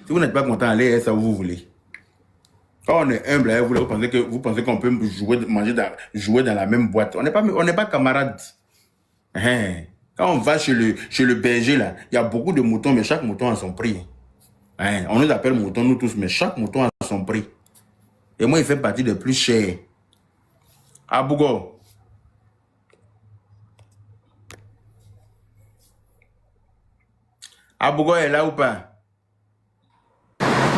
Si vous n'êtes pas content, allez, ça vous voulez. Quand on est humble, hein, vous pensez qu'on peut jouer dans la même boîte. On n'est pas camarades. Hein. Quand on va chez le berger, là, il y a beaucoup de moutons, mais chaque mouton a son prix. Hein. On nous appelle moutons, nous tous, mais chaque mouton a son prix. Et moi, il fait partie des plus chers. Abougo. Abougo est là ou pas?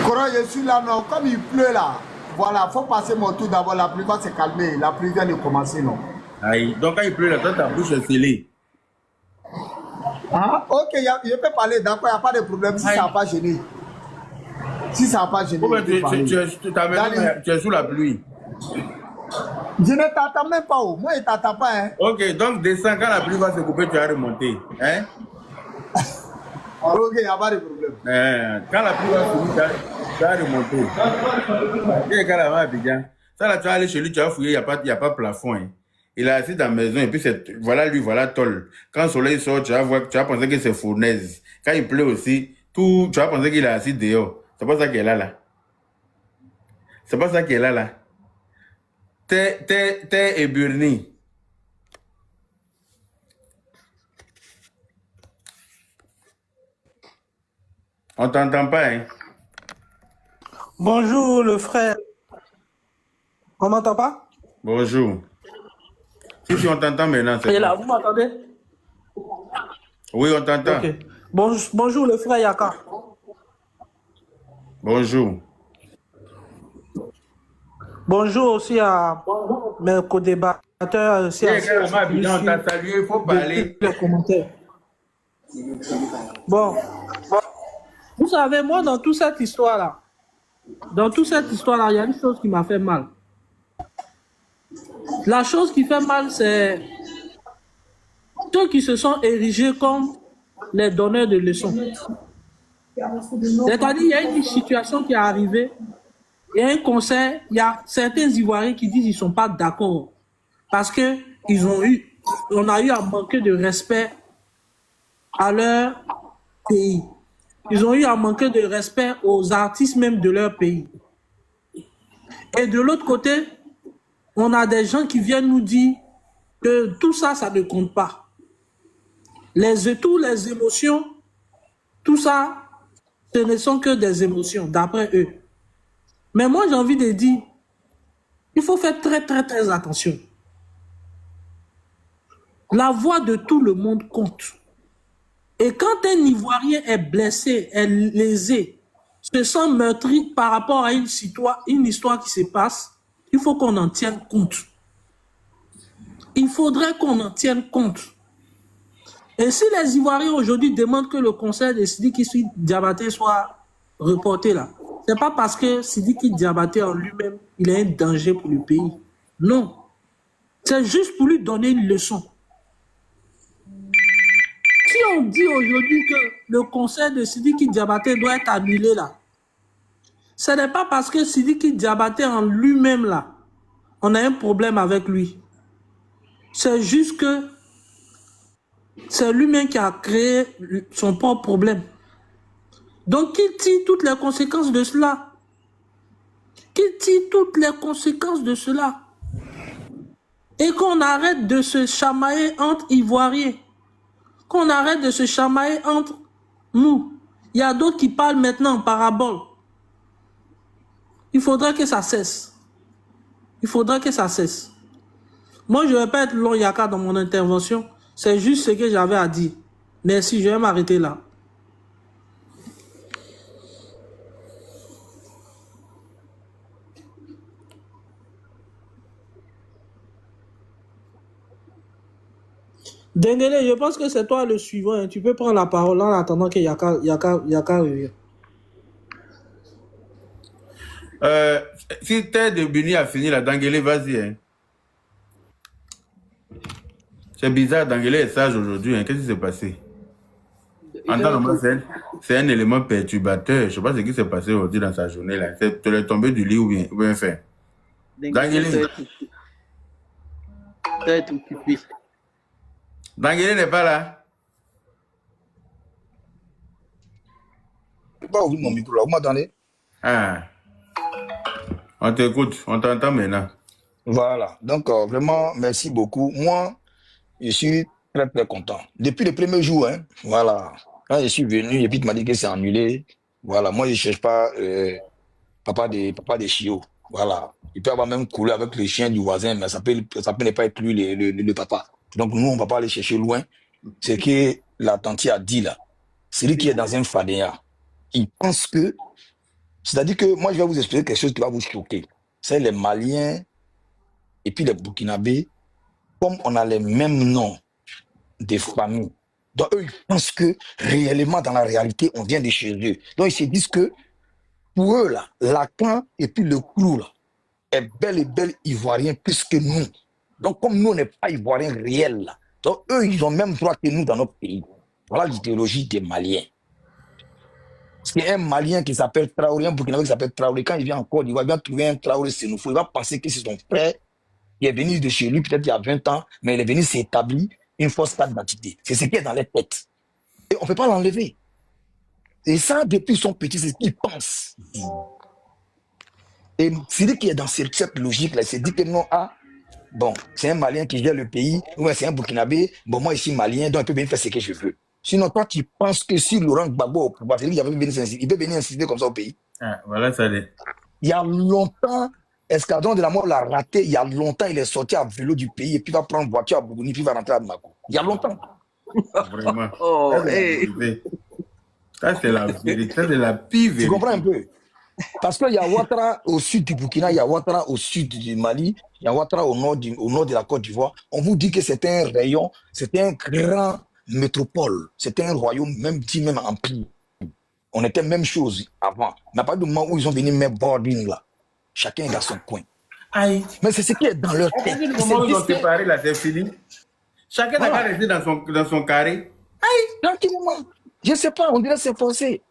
Coro, je suis là, non. Comme il pleut là, voilà, faut passer mon tour d'abord. La pluie va se calmer. La pluie vient de commencer, non. Aïe. Donc, quand il pleut là, toi, ta bouche est scellée. Ah, ok, je peux parler, d'accord, il n'y a pas de problème si ça n'a pas gêné. Si ça n'a pas gêné. Oh, tu es sous la pluie. Je ne t'attends même pas. Moi, je ne t'attends pas. Hein. Ok, donc descends, quand la pluie va se couper, tu vas remonter. Hein? Ok, il n'y a pas de problème. Quand la pluie va finir, tu vas remonter. Et quand la main Abidjan, ça là, tu vas aller chez lui, tu vas fouiller, il n'y a pas de plafond. Hein. Il est assis dans la maison et puis voilà lui, voilà Toll. Quand le soleil sort, tu vas penser que c'est fournaise. Quand il pleut aussi, tu vas penser qu'il est assis dehors. C'est pas ça qu'elle a là. C'est pas ça qu'elle a là. T'es éburné. On t'entend pas, hein? Bonjour le frère. On m'entend pas? Bonjour. Si on t'entend maintenant, c'est Et là, bon. vous m'entendez? Oui, on t'entend. Ok. Bonjour le frère Yaka. Bonjour. Bonjour aussi à mes co-débatteurs. Aussi à ceux qui On t'a suivent salué, il faut parler. les commentaires. Bon, vous savez, moi, dans toute cette histoire-là, il y a une chose qui m'a fait mal. La chose qui fait mal, c'est ceux qui se sont érigés comme les donneurs de leçons. C'est-à-dire, il y a une situation qui est arrivée, il y a un concert, il y a certains Ivoiriens qui disent qu'ils ne sont pas d'accord parce que on a eu à manquer de respect à leur pays. Ils ont eu à manquer de respect aux artistes même de leur pays. Et de l'autre côté, on a des gens qui viennent nous dire que tout ça, ça ne compte pas. Toutes les émotions, tout ça, ce ne sont que des émotions, d'après eux. Mais moi, j'ai envie de dire, il faut faire très, très, très attention. La voix de tout le monde compte. Et quand un Ivoirien est blessé, est lésé, se sent meurtri par rapport à une histoire qui se passe, il faut qu'on en tienne compte. Il faudrait qu'on en tienne compte. Et si les Ivoiriens aujourd'hui demandent que le concert de Sidiki Diabaté soit reporté là, c'est pas parce que Sidiki Diabaté en lui-même, il est un danger pour le pays. Non. C'est juste pour lui donner une leçon. Si on dit aujourd'hui que le concert de Sidiki Diabaté doit être annulé là, ce n'est pas parce que Sidiki Diabaté en lui-même là, on a un problème avec lui. C'est juste que c'est lui-même qui a créé son propre problème. Donc, qu'il tire toutes les conséquences de cela. Qu'il tire toutes les conséquences de cela. Et qu'on arrête de se chamailler entre Ivoiriens. Qu'on arrête de se chamailler entre nous. Il y a d'autres qui parlent maintenant en parabole. Il faudra que ça cesse. Il faudra que ça cesse. Moi, je ne vais pas être long, Yaka, dans mon intervention. C'est juste ce que j'avais à dire. Merci, je vais m'arrêter là. Dengele, je pense que c'est toi le suivant. Hein. Tu peux prendre la parole en attendant que Yaka revienne. Si Ted de Buni a fini la Dangele, vas-y. Hein. C'est bizarre, Dangele est sage aujourd'hui. Hein. Qu'est-ce qui s'est passé? En temps normal, c'est un élément perturbateur. Je ne sais pas ce qui s'est passé aujourd'hui dans sa journée. Là. Tu es tombé du lit ou bien fait. Dangele. Dangele n'est pas là. pas ouvrir mon micro là. Vous m'entendez? Ah, on t'écoute, on t'entend maintenant. Voilà. Donc, vraiment, merci beaucoup. Moi, je suis très, très content. Depuis le premier jour, hein, voilà. Quand je suis venu, et puis tu m'as dit que c'est annulé. Voilà. Moi, je ne cherche pas papa des chiots. Voilà. Il peut avoir même coulé avec les chiens du voisin, mais ça peut ne pas être lui le papa. Donc, nous, on ne va pas aller chercher loin. C'est que la tante a dit là. Celui qui est dans un fadéa, il pense que. C'est-à-dire que moi, je vais vous expliquer quelque chose qui va vous choquer. C'est les Maliens et puis les Burkinabés, comme on a les mêmes noms des familles. Donc, eux, ils pensent que réellement, dans la réalité, on vient de chez eux. Donc, ils se disent que pour eux, là, Lacan et puis le Krou, là, est bel et bel ivoirien plus que nous. Donc, comme nous, on n'est pas ivoiriens réels, là. Donc, eux, ils ont même droit que nous dans notre pays. Voilà l'idéologie des Maliens. C'est un Malien qui s'appelle Traoré, un Burkinabé qui s'appelle Traoré. Quand il vient en Côte d'Ivoire, il va trouver un Traoré sénoufo. Il va penser que c'est son frère qui est venu de chez lui, peut-être il y a 20 ans, mais il est venu s'établir une fausse carte d'identité. C'est ce qui est dans les têtes. Et on ne peut pas l'enlever. Et ça, depuis son petit, c'est ce qu'il pense. Et celui qui est dans cette logique-là, il s'est dit que non, bon, c'est un Malien qui gère le pays, ou c'est un Burkinabé, bon, moi, je suis Malien, donc il peut venir faire ce que je veux. Sinon, toi, tu penses que si Laurent Gbagbo au pouvoir, c'est lui qui il peut venir insister comme ça au pays. Ah, voilà, ça l'est. Il y a longtemps, Escadron de la mort l'a raté. Il y a longtemps, il est sorti à vélo du pays et puis il va prendre voiture à Bougouni, puis il va rentrer à Bamako. Il y a longtemps. Vraiment. Oh, Ça, c'est la vérité. Ça, c'est la pire vérité. Tu comprends un peu? Parce qu'il y a Ouattara au sud du Burkina, il y a Ouattara au sud du Mali, il y a Ouattara au nord de la Côte d'Ivoire. On vous dit que c'était un rayon, c'était un grand métropole, c'était un royaume, même dit même empire. On était même chose avant. Mais à partir du moment où ils ont venu mettre boarding là, chacun est dans son coin. Aïe. Mais c'est ce qui est dans leur tête. Le moment où ils ont séparé là, c'est fini. Chacun n'a pas resté dans son carré. Aïe, tranquillement. Je ne sais pas, on dirait que c'est forcé.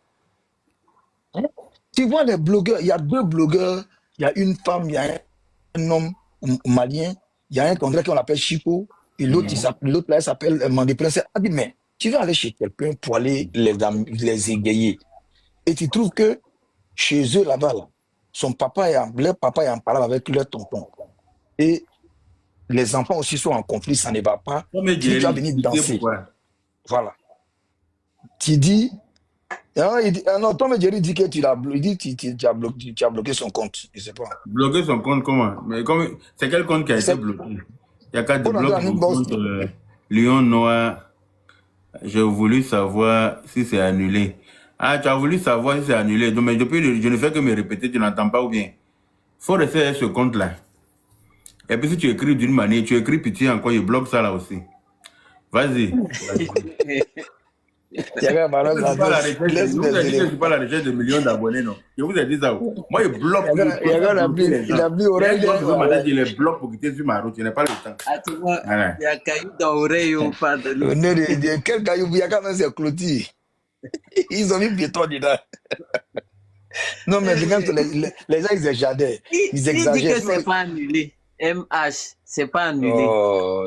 Hein? Tu vois les blogueurs, il y a 2 blogueurs, il y a une femme, il y a un homme malien, il y a un qu'on l'appelle Chico, et l'autre là, il s'appelle Mandé Prince. Elle dit, mais tu vas aller chez quelqu'un pour aller les égayer. Et tu trouves que chez eux là-bas, là, leur papa est en parole avec leur tonton. Et les enfants aussi sont en conflit, ça ne va pas. Tu vas venir danser. Voilà. Tu dis, non, Tom et Jerry dit que tu as bloqué son compte. Je ne sais pas. Bloquer son compte comment? Mais c'est quel compte qui a été bloqué? Il y a 4 blocs son compte Lion Noir. J'ai voulu savoir si c'est annulé. Ah, tu as voulu savoir si c'est annulé. Donc, mais depuis, je ne fais que me répéter, tu n'entends pas ou bien. Il faut rester ce compte-là. Et puis si tu écris d'une manière, tu écris pitié encore, il bloque ça là aussi. Vas-y. Je ne suis pas à la recherche de millions d'abonnés, non. Je vous ai dit ça. Moi, il bloque. Il a mis oreille. Il les bloque pour quitter sur ma route. Je n'ai pas le temps. Ah, tu vois, il y a caillou dans l'oreille ou pas de l'eau. Quel caillou? Il y a quand même ces clôtures. Ils ont mis béton dedans. Non, mais les gens, ils exagèrent. Il dit que c'est pas annulé. MH, c'est pas annulé.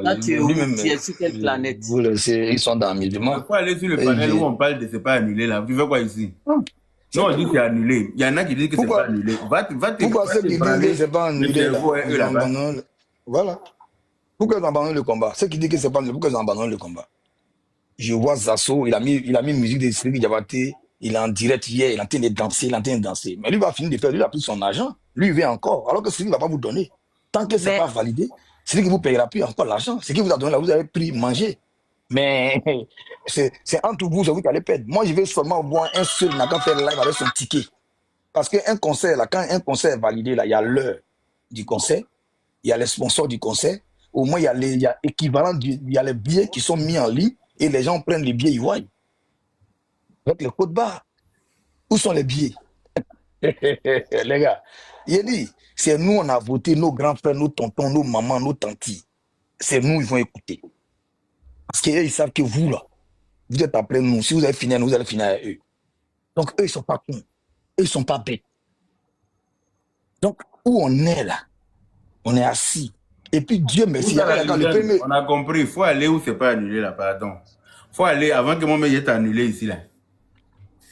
Là, tu es sur quelle planète? Vous le savez, ils sont dans musulmans. Il faut aller sur le panel où on parle de c'est pas annulé là. Tu fais quoi ici? Non, on dit que c'est annulé. Il y en a qui disent que c'est pas annulé. Pourquoi ceux qui disent que c'est pas annulé là? Voilà. Pourquoi ils abandonnent le combat? Ceux qui disent que c'est pas annulé, pourquoi ils abandonnent le combat? Je vois Zasso, il a mis musique de Sri Diabaté, il est en direct hier, il est en train de danser, Mais lui va finir de faire, lui il a pris son argent, lui il veut encore, alors que Sri ne va pas vous donner. Tant que ce n'est pas validé, c'est lui qui vous payera plus encore l'argent. Ce qui vous a donné là, vous avez pris, manger. Mais c'est entre vous, c'est vous qui allez perdre. Moi, je vais seulement voir un seul n'a qu'à faire live avec son ticket. Parce qu'un concert, là, quand un concert est validé, là, il y a l'heure du concert, il y a les sponsors du concert, au moins il y a équivalent, il y a les billets qui sont mis en ligne et les gens prennent les billets, ils voient. Avec le code barre. Où sont les billets? Les gars, il dit, c'est nous, on a voté, nos grands frères, nos tontons, nos mamans, nos tantis. C'est nous, ils vont écouter. Parce qu'ils savent que vous, là, vous êtes après nous. Si vous avez fini à nous, vous allez finir à eux. Donc, eux, ils ne sont pas cons. Eux, ils ne sont pas bêtes. Donc, où on est là, on est assis. Et puis, Dieu merci. On a compris. Il faut aller où c'est pas annulé là, pardon. Il faut aller avant que mon meilleur est annulé ici là.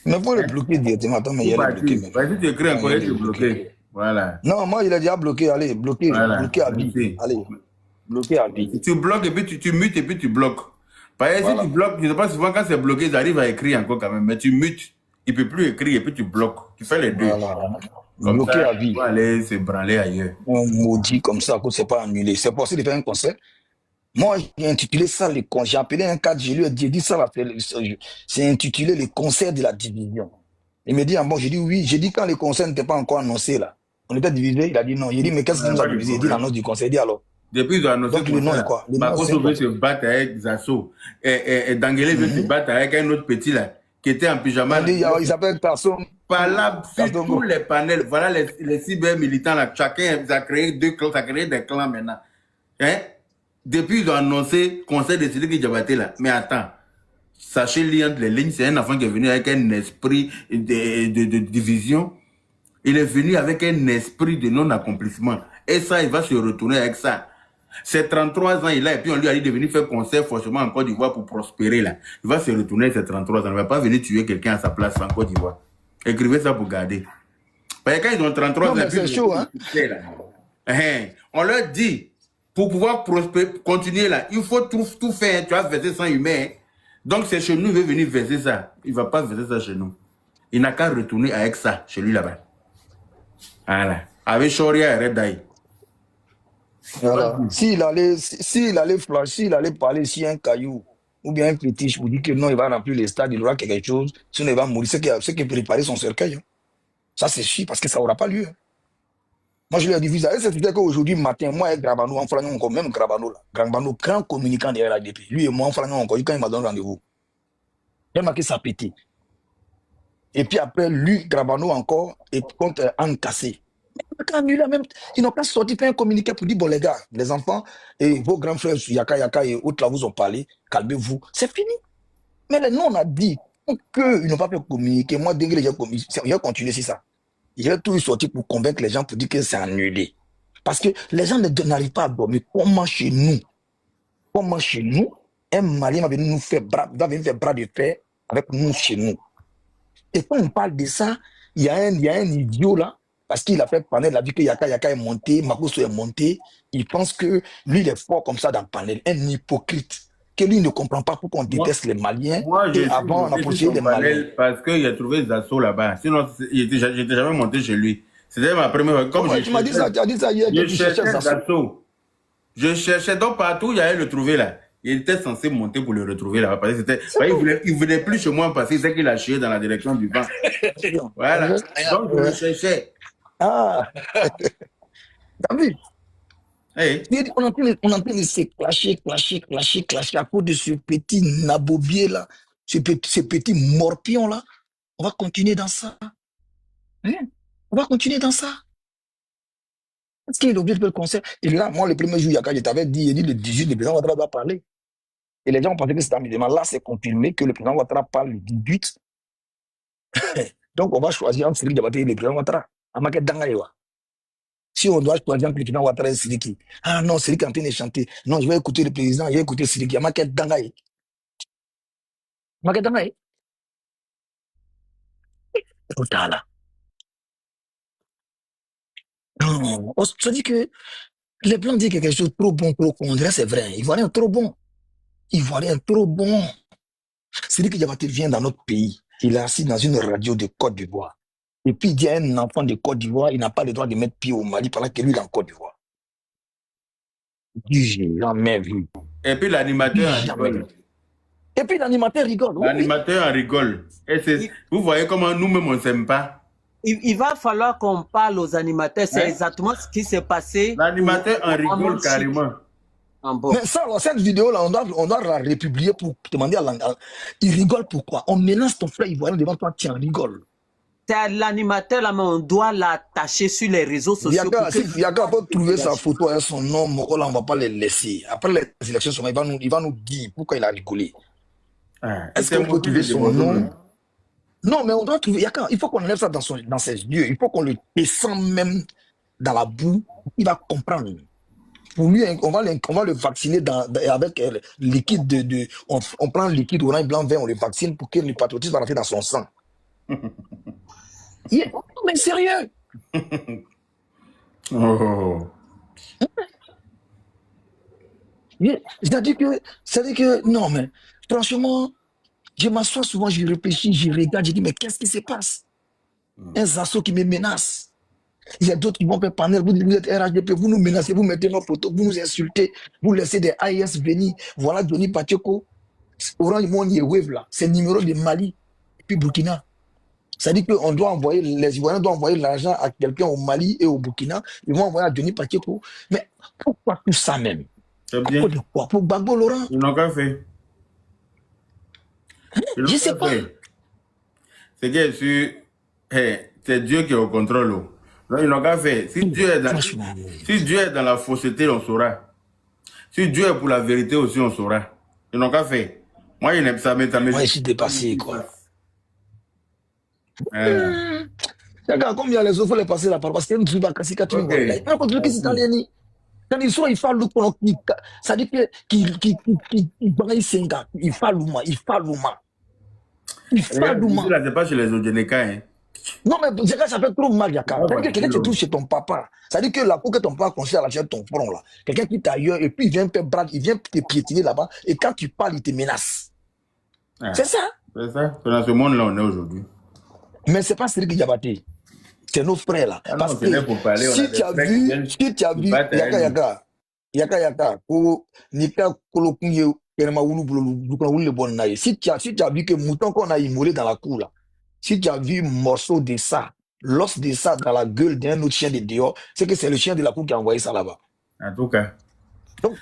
Mais pour le bloquer directement, attends, mais il y Pour a le bloquer partir. même. Parce que tu écris Non, il encore, y a il te le bloquer. bloquer. Voilà. Non, moi, il a déjà bloqué. Allez, bloqué, Voilà. bloqué à vie. Merci. Allez, bloqué à vie. Tu bloques et puis tu mutes et puis tu bloques. Parce que Voilà. si tu bloques, je ne sais pas souvent quand c'est bloqué, ils arrivent à écrire encore quand même. Mais tu mutes, il ne peut plus écrire et puis tu bloques. Tu fais les deux. Voilà. Comme Bloqué ça, à vie. tu vas aller se branler ailleurs. On maudit comme ça, que c'est pas annulé. C'est possible de faire un concert. Moi, j'ai intitulé ça les concerts. J'ai appelé un cadre, je lui ai dit ça, c'est intitulé les concerts de la division. Il me dit, ah bon, j'ai dit oui. J'ai dit quand les concerts n'étaient pas encore annoncés là. On était divisés, il a dit non. J'ai dit, mais qu'est-ce qui nous a divisé? Il dit l'annonce du concert. Il dit alors. Depuis ils ont annoncé Donc le nom est quoi? Le nom, Makoto veut se battre avec Zasso. Et Dangele veut se battre avec un autre petit là, qui était en pyjama. Il s'appelle Tasson. Par là, sur tous les panels, voilà les cyber militants là, chacun a créé 2 clans, ça a créé des clans maintenant. Hein? Depuis ils ont annoncé conseil de Sidiki Diabaté là. Mais attends, sachez lire entre les lignes, c'est un enfant qui est venu avec un esprit de division. Il est venu avec un esprit de non-accomplissement. Et ça, il va se retourner avec ça. C'est 33 ans, il a, et puis on lui a dit de venir faire concert forcément en Côte d'Ivoire pour prospérer là. Il va se retourner avec ses 33 ans. Il ne va pas venir tuer quelqu'un à sa place en Côte d'Ivoire. Écrivez ça pour garder. Parce que quand ils ont 33 ans, c'est chaud, hein? On leur dit, pour pouvoir prospérer, continuer là, il faut tout faire. Tu vas verser 100 humains. Donc c'est chez nous, il veut venir verser ça. Il ne va pas verser ça chez nous. Il n'a qu'à retourner avec ça chez lui là-bas. Voilà. Avec Choria et Redaï. Voilà. S'il allait flash, s'il allait parler si un caillou ou bien un fétiche pour dire que non, il va remplir les stades, il aura quelque chose, sinon il va mourir. C'est qui préparer son cercueil. Hein. Ça, c'est chiant parce que ça n'aura pas lieu. Hein. Moi, je lui ai dit, vous savez, c'est qu'aujourd'hui matin, moi et Grabano, en faisant encore, même Grabano, grand communicant derrière l'ADP, lui et moi, en faisant encore, quand il m'a donné rendez-vous, il a marqué ça pété. Et puis après, lui, Grabano encore, et contre Anne Cassé. Ils n'ont pas sorti, fait un communiqué pour dire, bon les gars, les enfants, et vos grands frères, Yaka et autres là vous ont parlé, calmez-vous, c'est fini. Mais là, nous on a dit qu'ils n'ont pas fait communiquer. Moi, dès que j'ai continué sur ça. J'ai tout sorti pour convaincre les gens pour dire que c'est annulé. Parce que les gens n'arrivent pas à dormir. Comment chez nous, un Malien va venir nous faire bras de fer avec nous chez nous. Et quand on parle de ça, il y a un idiot là, parce qu'il a fait panel, il a vu que Yaka est monté, Makoso est monté, il pense que lui, il est fort comme ça dans le panel, un hypocrite, que lui ne comprend pas pourquoi on déteste les Maliens, et avant on a poursuivi les Maliens. Parce qu'il a trouvé Zasso là-bas, sinon j'étais jamais monté chez lui. C'était ma première fois. Comme tu m'as dit ça, tu as dit ça hier, je cherchais Zasso. Je cherchais donc partout, il allait le trouver là. Il était censé monter pour le retrouver là-bas. Parce que il venait plus chez moi parce qu'il sait qu'il a chié dans la direction du vent. Voilà. Donc je le cherchais. Ah, t'as vu? Hey. On est en train de se clasher à cause de ce petit nabobier là, ce petit morpion là. On va continuer dans ça. Hein? On va continuer dans ça. Est-ce qu'il est obligé de faire le concert? Et là, moi, le premier jour, je t'avais dit, il dit le 18, le président Ouattara va parler. Et les gens pensaient que c'était amusement. Là, c'est confirmé que le président Ouattara parle le 18. Donc, on va choisir entre Sidiki Diabaté et le président Ouattara. Si on doit choisir entre le président Ouattara et Sidiki. Ah non, Sidiki est en train de chanter. Non, je vais écouter le président, je vais écouter Sidiki. Amaket Dangaye. Total là. Non, on se dit que les Blancs disent quelque chose de trop bon, trop con. On dirait c'est vrai. Ivoirien trop bon. Sidiki Diabaté vient dans notre pays. Il est assis dans une radio de Côte d'Ivoire. Et puis il dit à un enfant de Côte d'Ivoire, il n'a pas le droit de mettre pied au Mali pendant que lui il est en Côte d'Ivoire. J'ai jamais vu. Et puis l'animateur rigole. Et puis l'animateur rigole. L'animateur en rigole. Vous voyez comment nous-mêmes on ne s'aime pas. Il va falloir qu'on parle aux animateurs. C'est exactement ce qui s'est passé. L'animateur en rigole carrément. Bon. Mais ça, cette vidéo-là, on doit la republier pour demander à l'animateur. Il rigole pourquoi? On menace ton frère ivoirien devant toi, tu en rigoles. C'est à l'animateur là, mais on doit l'attacher sur les réseaux sociaux. Yaka peut trouver sa photo et son nom, Mokola, on ne va pas les laisser. Après les élections, il va nous dire pourquoi il a rigolé. Est-ce qu'on peut trouver son nom? Non, mais on doit trouver. Yaka, il faut qu'on enlève ça dans ses yeux. Il faut qu'on le descende même dans la boue. Il va comprendre. Pour lui, on va le vacciner avec le liquide on prend le liquide orange, blanc, vert, on le vaccine pour que le patriotisme va rentrer dans son sang. Mais sérieux. Oh. C'est-à-dire que, non, mais franchement, je m'assois souvent, je réfléchis, je regarde, je dis, mais qu'est-ce qui se passe? Un assaut qui me menace. Il y a d'autres qui vont faire panel, vous êtes RHDP, vous nous menacez, vous mettez nos photos, vous nous insultez, vous laissez des AIS venir. Voilà Johnny Pacheco, Orange Money Wave là, c'est le numéro de Mali et puis Burkina. Ça dit qu'on doit envoyer, les Ivoiriens doivent envoyer l'argent à quelqu'un au Mali et au Burkina, ils vont envoyer à Johnny Pacheco. Mais pourquoi tout ça même? C'est bien. Pourquoi? Pour Gbagbo Laurent? Ils n'ont qu'à faire. Je sais pas. C'est que c'est Dieu qui est au contrôle. Non, ils n'ont qu'à faire. Si Dieu est dans la fausseté, on saura. Si Dieu est pour la vérité aussi, on saura. Ils n'ont qu'à faire. Moi, Moi, je suis dépassé, quoi. Regarde, comme il y a les autres, il faut les passer la parole. Parce que nous, quand ils sont, ils parlent ça dit qu'ils c'est pas chez les Odjeneka, hein. Non, mais ça fait trop mal, Yaka. Quelqu'un te trouve chez ton papa. Ça dit que la peau que ton papa construit à la chaîne de ton front, là. Quelqu'un qui est ailleurs, et puis il vient te piétiner là-bas, et quand tu parles, il te menace. C'est ça. C'est ça. C'est dans ce monde-là on est aujourd'hui. Mais c'est pas Cédric Diabaté. C'est nos frères là. Parce que si tu as vu, Yaka, si tu as vu que mouton qu'on a immolé dans la cour là, si tu as vu un morceau de ça, l'os de ça dans la gueule d'un autre chien de dehors, c'est que c'est le chien de la cour qui a envoyé ça là-bas. En tout cas. Donc,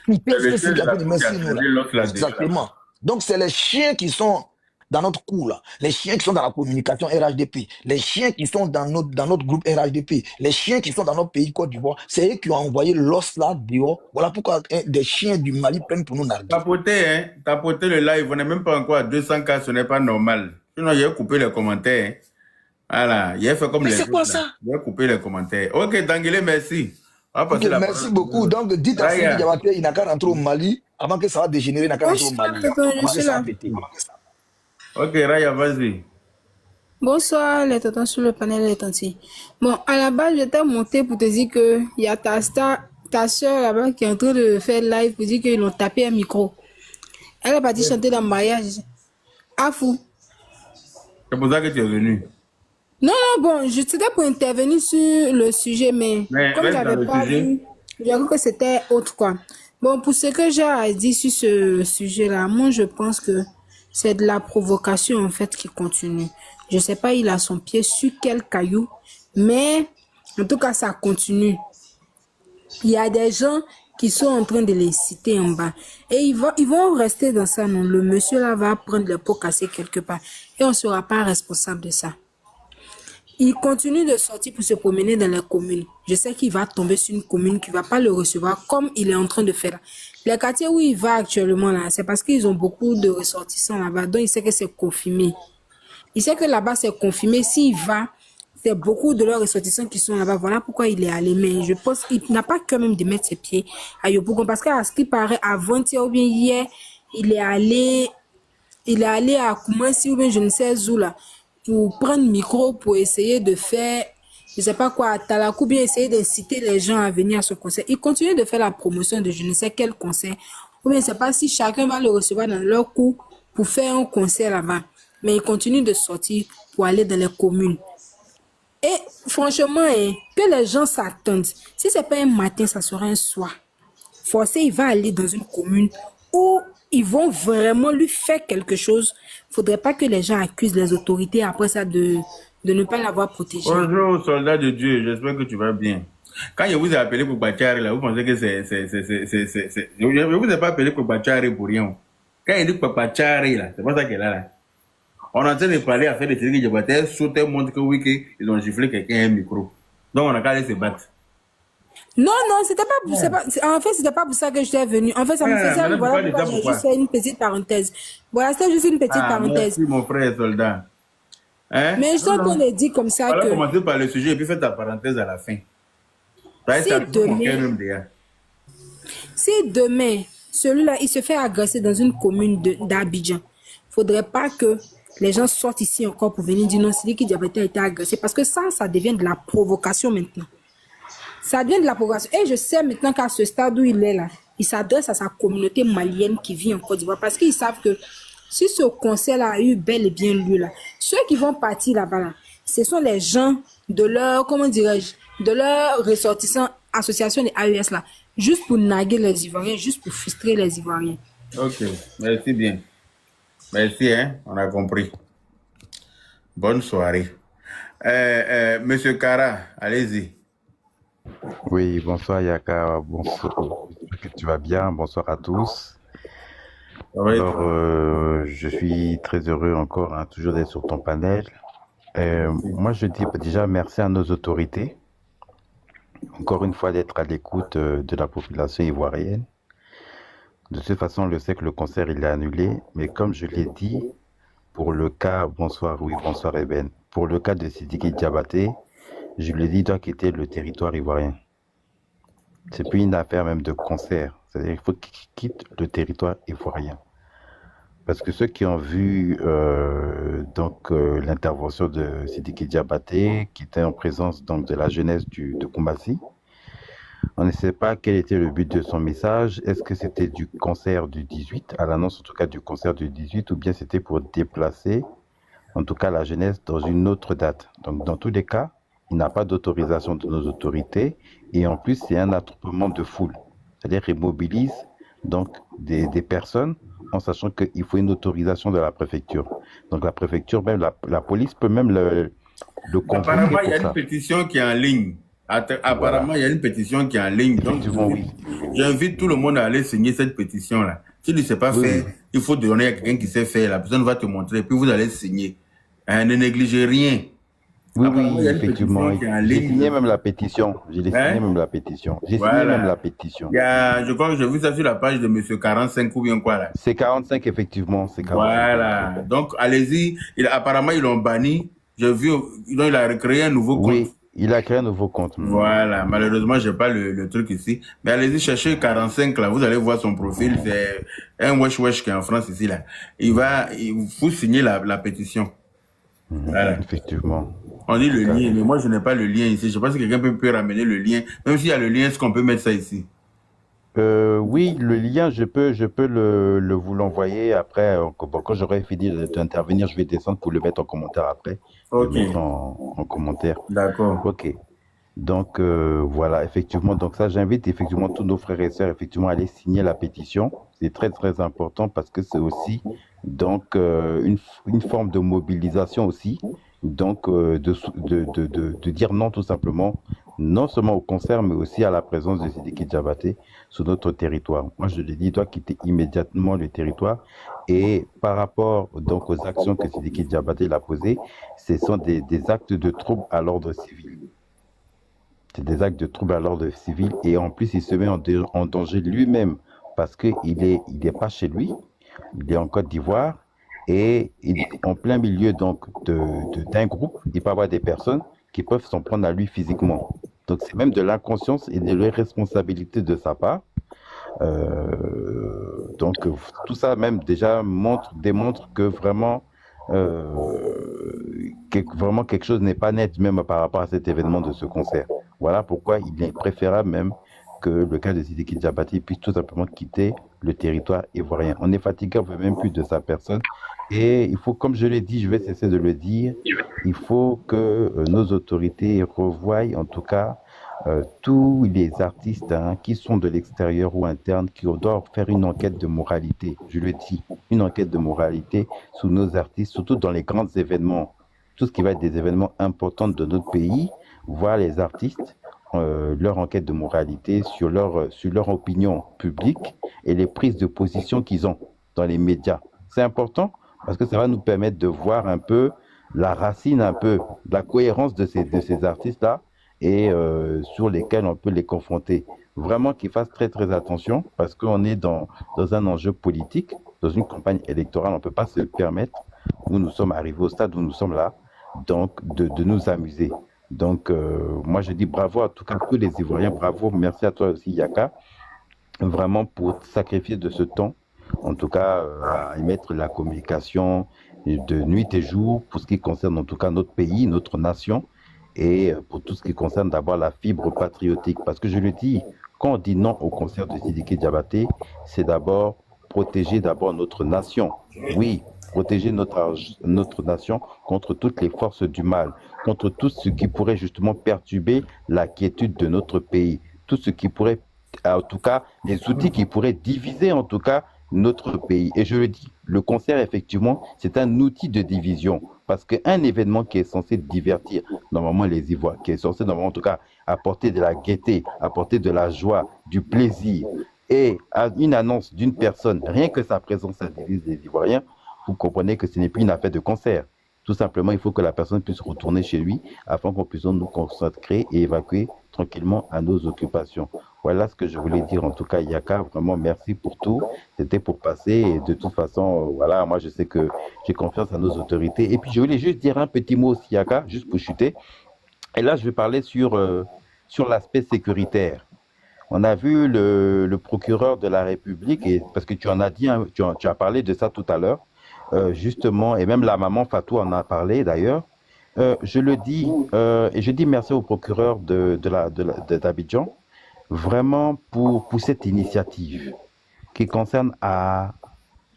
exactement. Donc, c'est les chiens qui sont dans notre cour là, les chiens qui sont dans la communication RHDP, les chiens qui sont dans notre groupe RHDP, les chiens qui sont dans notre pays Côte d'Ivoire, c'est eux qui ont envoyé l'os là dehors. Voilà pourquoi des chiens du Mali prennent pour nous narguer. Tapoter le live, on n'est même pas encore à 200K, ce n'est pas normal. Sinon, il a coupé les commentaires. Voilà, il a fait comme mais les c'est quoi ça? Il a coupé les commentaires. Ok, Tanguele, merci. Okay, merci beaucoup. Donc, dites à Cédric Diabaté, il n'a qu'à rentrer au Mali avant que ça va dégénérer, il n'a qu'à rentrer au Mali. Ok, Raya, vas-y. Bonsoir les tontons sur le panel les tantis. Bon, à la base, j'étais monté pour te dire que il y a ta soeur là-bas qui est en train de faire live pour dire qu'ils l'ont tapé un micro. Elle est partie chanter dans le mariage. Ah fou. C'est pour ça que tu es venu. Non, bon, c'était pour intervenir sur le sujet, mais comme j'avais pas vu, j'ai cru que c'était autre quoi. Bon, pour ce que j'ai à dire sur ce sujet-là, moi je pense que c'est de la provocation en fait qui continue. Je sais pas, il a son pied sur quel caillou, mais en tout cas ça continue. Il y a des gens qui sont en train de les citer en bas et ils vont rester dans ça. Non, le monsieur là va prendre le pot cassé quelque part et on sera pas responsable de ça. Il continue de sortir pour se promener dans la commune. Je sais qu'il va tomber sur une commune qui va pas le recevoir comme il est en train de faire. Les quartiers où il va actuellement là, c'est parce qu'ils ont beaucoup de ressortissants là-bas. Donc il sait que c'est confirmé. Il sait que là-bas c'est confirmé. S'il va, c'est beaucoup de leurs ressortissants qui sont là-bas. Voilà pourquoi il est allé. Mais je pense qu'il n'a pas quand même de mettre ses pieds à Yopougon. Parce qu'à ce qui paraît, avant-hier ou bien hier, il est allé à Koumassi ou bien je ne sais où là. Pour prendre le micro pour essayer de faire, je sais pas quoi, à Talakou, bien essayer d'inciter les gens à venir à ce concert. Il continue de faire la promotion de je ne sais quel concert. Ou bien je sais pas si chacun va le recevoir dans leur coup pour faire un concert là-bas. Mais il continue de sortir pour aller dans les communes. Et franchement, que les gens s'attendent. Si c'est pas un matin, ça sera un soir. Forcé, il va aller dans une commune où ils vont vraiment lui faire quelque chose. Faudrait pas que les gens accusent les autorités après ça de ne pas l'avoir protégé. Bonjour, soldat de Dieu, j'espère que tu vas bien. Quand je vous ai appelé pour Bachari, là, vous pensez que c'est... Je ne vous ai pas appelé pour Bachari pour rien. Quand il dit Bachari, là, c'est pas ça qu'elle a là. On est en train de parler à faire des séries de bataille, sauter, montre que oui, qu'ils ont giflé quelqu'un un micro. Donc on a qu'à aller se battre. Non, c'était pas, en fait, c'était pas pour ça que j'étais venu. En fait, ça me faisait, voilà pourquoi j'ai juste fait une petite parenthèse. Voilà, c'était juste une petite parenthèse. Merci, mon frère soldat. Hein? Mais je suis en train de dire comme ça que... On va commencer par le sujet et puis faire ta parenthèse à la fin. Si demain, celui-là, il se fait agresser dans une commune d'Abidjan, faudrait pas que les gens sortent ici encore pour venir dire non, Sidiki Diabaté a été agressé. Parce que ça devient de la provocation maintenant. Ça devient de la provocation. Et je sais maintenant qu'à ce stade où il est là, il s'adresse à sa communauté malienne qui vit en Côte d'Ivoire. Parce qu'ils savent que si ce conseil-là a eu bel et bien lieu là, ceux qui vont partir là-bas, là, ce sont les gens de leur, comment dirais-je, de leur ressortissants association des AES là, juste pour naguer les Ivoiriens, juste pour frustrer les Ivoiriens. Ok, merci bien. Merci, hein, on a compris. Bonne soirée. Monsieur Kara, allez-y. Oui, bonsoir Yaka, bonsoir, j'espère que tu vas bien, bonsoir à tous. Oui. Alors, je suis très heureux encore, hein, toujours d'être sur ton panel. Moi, je dis déjà merci à nos autorités, encore une fois d'être à l'écoute de la population ivoirienne. De toute façon, on le sait que le concert il est annulé, mais comme je l'ai dit, pour le cas, bonsoir Eben, pour le cas de Sidiki Diabaté, je l'ai dit, il doit quitter le territoire ivoirien. C'est plus une affaire même de concert. C'est-à-dire qu'il faut qu'il quitte le territoire ivoirien. Parce que ceux qui ont vu l'intervention de Sidiki Diabaté, qui était en présence donc, de la jeunesse de Koumassi, on ne sait pas quel était le but de son message. Est-ce que c'était du concert du 18, à l'annonce en tout cas du concert du 18, ou bien c'était pour déplacer en tout cas la jeunesse dans une autre date. Donc dans tous les cas, il n'a pas d'autorisation de nos autorités et en plus c'est un attroupement de foule. C'est-à-dire qu'il mobilise donc des personnes en sachant qu'il faut une autorisation de la préfecture. Donc la préfecture, même la police peut même le convoquer. Apparemment, il y a une pétition qui est en ligne. Apparemment, il y a une pétition qui est en ligne. Donc, j'invite tout le monde à aller signer cette pétition-là. S'il ne sait pas faire, il faut donner à quelqu'un qui sait faire. La personne va te montrer, puis vous allez signer. Ne négligez rien. Oui, effectivement. J'ai signé même la pétition. J'ai signé même la pétition. Je crois que j'ai vu ça sur la page de Monsieur 45 ou bien quoi là. C'est 45, effectivement. Voilà. Donc, allez-y. Apparemment, ils l'ont banni. J'ai vu, il a créé un nouveau compte. Oui, il a créé un nouveau compte. Voilà. Malheureusement, je n'ai pas le truc ici. Mais allez-y, cherchez 45 là. Vous allez voir son profil. C'est un wesh qui est en France ici là. Il faut signer la pétition. Voilà. Effectivement. On dit le lien, mais moi je n'ai pas le lien ici. Je ne sais pas si quelqu'un peut ramener le lien. Même s'il y a le lien, est-ce qu'on peut mettre ça ici? Oui, le lien, je peux vous l'envoyer après. Quand j'aurai fini d'intervenir, je vais descendre pour le mettre en commentaire après. Ok. Le mettre en commentaire. D'accord. Ok. Donc voilà, effectivement. Donc ça, j'invite effectivement tous nos frères et sœurs effectivement à aller signer la pétition. C'est très très important parce que c'est aussi donc une forme de mobilisation aussi. Donc de dire non tout simplement, non seulement au concert, mais aussi à la présence de Sidiki Diabaté sur notre territoire. Moi, je l'ai dit, il doit quitter immédiatement le territoire. Et par rapport donc aux actions que Sidiki Diabaté a posées, ce sont des actes de trouble à l'ordre civil. C'est des actes de trouble à l'ordre civil et en plus, il se met en danger lui-même parce qu'il est pas chez lui, il est en Côte d'Ivoire. Et il est en plein milieu donc d'un groupe, il peut y avoir des personnes qui peuvent s'en prendre à lui physiquement. Donc c'est même de l'inconscience et de l'irresponsabilité de sa part. Donc tout ça même déjà démontre que vraiment quelque chose n'est pas net même par rapport à cet événement de ce concert. Voilà pourquoi il est préférable même que le cas de Sidiki Diabaté puisse tout simplement quitter le territoire ivoirien. On est fatigué, on ne veut même plus de sa personne. Et il faut, comme je l'ai dit, je vais cesser de le dire, il faut que nos autorités revoient en tout cas tous les artistes qui sont de l'extérieur ou internes qui doivent faire une enquête de moralité, je le dis, une enquête de moralité sur nos artistes, surtout dans les grands événements, tout ce qui va être des événements importants de notre pays, voir les artistes, leur enquête de moralité sur leur opinion publique et les prises de position qu'ils ont dans les médias. C'est important parce que ça va nous permettre de voir un peu la racine, un peu la cohérence de ces artistes-là et sur lesquels on peut les confronter. Vraiment qu'ils fassent très très attention parce qu'on est dans un enjeu politique, dans une campagne électorale, on ne peut pas se permettre, où nous sommes arrivés au stade où nous sommes là, donc de nous amuser. Donc, moi, je dis bravo à tout cas tous les Ivoiriens, bravo, merci à toi aussi, Yaka, vraiment pour sacrifier de ce temps, en tout cas, à y mettre la communication de nuit et jour pour ce qui concerne en tout cas notre pays, notre nation, et pour tout ce qui concerne d'abord la fibre patriotique. Parce que je le dis, quand on dit non au concert de Sidiki Diabaté, c'est d'abord protéger d'abord notre nation. Oui, protéger notre nation contre toutes les forces du mal, contre tout ce qui pourrait justement perturber la quiétude de notre pays, tout ce qui pourrait, en tout cas, les outils qui pourraient diviser en tout cas notre pays. Et je le dis, le concert, effectivement, c'est un outil de division. Parce qu'un événement qui est censé divertir normalement les Ivoiriens, qui est censé normalement en tout cas apporter de la gaieté, apporter de la joie, du plaisir, et à une annonce d'une personne, rien que sa présence, ça divise les Ivoiriens, vous comprenez que ce n'est plus une affaire de concert. Tout simplement, il faut que la personne puisse retourner chez lui afin qu'on puisse nous concentrer et évacuer tranquillement à nos occupations. Voilà ce que je voulais dire. En tout cas, Yaka, vraiment merci pour tout. C'était pour passer. Et de toute façon, voilà, moi je sais que j'ai confiance à nos autorités. Et puis je voulais juste dire un petit mot aussi, Yaka, juste pour chuter. Et là, je vais parler sur l'aspect sécuritaire. On a vu le procureur de la République, et, parce que tu en as dit, tu as parlé de ça tout à l'heure, justement, et même la maman Fatou en a parlé d'ailleurs. Je le dis, et je dis merci au procureur d'Abidjan, vraiment pour cette initiative qui concerne à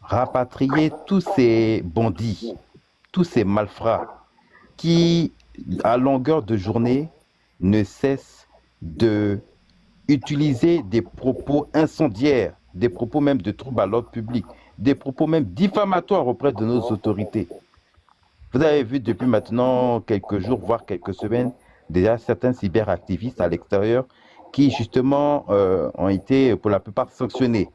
rapatrier tous ces bandits, tous ces malfrats qui, à longueur de journée, ne cessent de utiliser des propos incendiaires, des propos même de troubles à l'ordre public, des propos même diffamatoires auprès de nos autorités. Vous avez vu depuis maintenant quelques jours, voire quelques semaines, déjà certains cyberactivistes à l'extérieur qui justement ont été pour la plupart sanctionnés.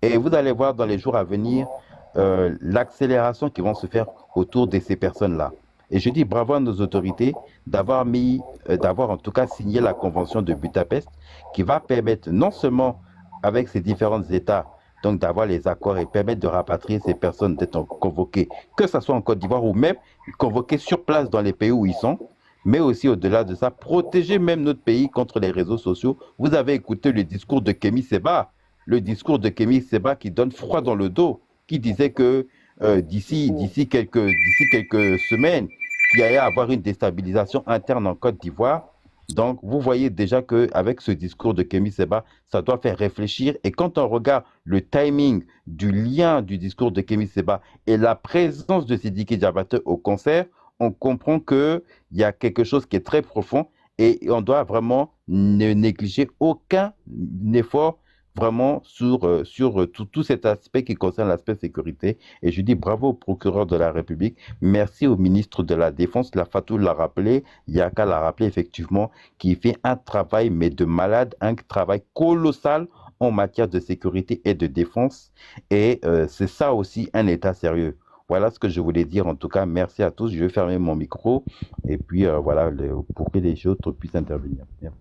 Et vous allez voir dans les jours à venir l'accélération qui va se faire autour de ces personnes-là. Et je dis bravo à nos autorités d'avoir en tout cas signé la convention de Budapest qui va permettre non seulement avec ces différents États donc d'avoir les accords et permettre de rapatrier ces personnes d'être convoquées, que ce soit en Côte d'Ivoire ou même convoquées sur place dans les pays où ils sont, mais aussi au-delà de ça, protéger même notre pays contre les réseaux sociaux. Vous avez écouté le discours de Kémy Séba, qui donne froid dans le dos, qui disait que d'ici quelques semaines, il y allait avoir une déstabilisation interne en Côte d'Ivoire. Donc, vous voyez déjà qu'avec ce discours de Kémy Séba, ça doit faire réfléchir. Et quand on regarde le timing du lien du discours de Kémy Séba et la présence de Sidiki Diabaté au concert, on comprend qu'il y a quelque chose qui est très profond et on doit vraiment ne négliger aucun effort vraiment sur tout cet aspect qui concerne l'aspect sécurité. Et je dis bravo au procureur de la République, merci au ministre de la Défense, la Fatou l'a rappelé, Yaka l'a rappelé effectivement, qui fait un travail mais de malade, un travail colossal en matière de sécurité et de défense. Et c'est ça aussi un État sérieux. Voilà ce que je voulais dire. En tout cas, merci à tous. Je vais fermer mon micro et puis voilà, pour que les autres puissent intervenir. Merci.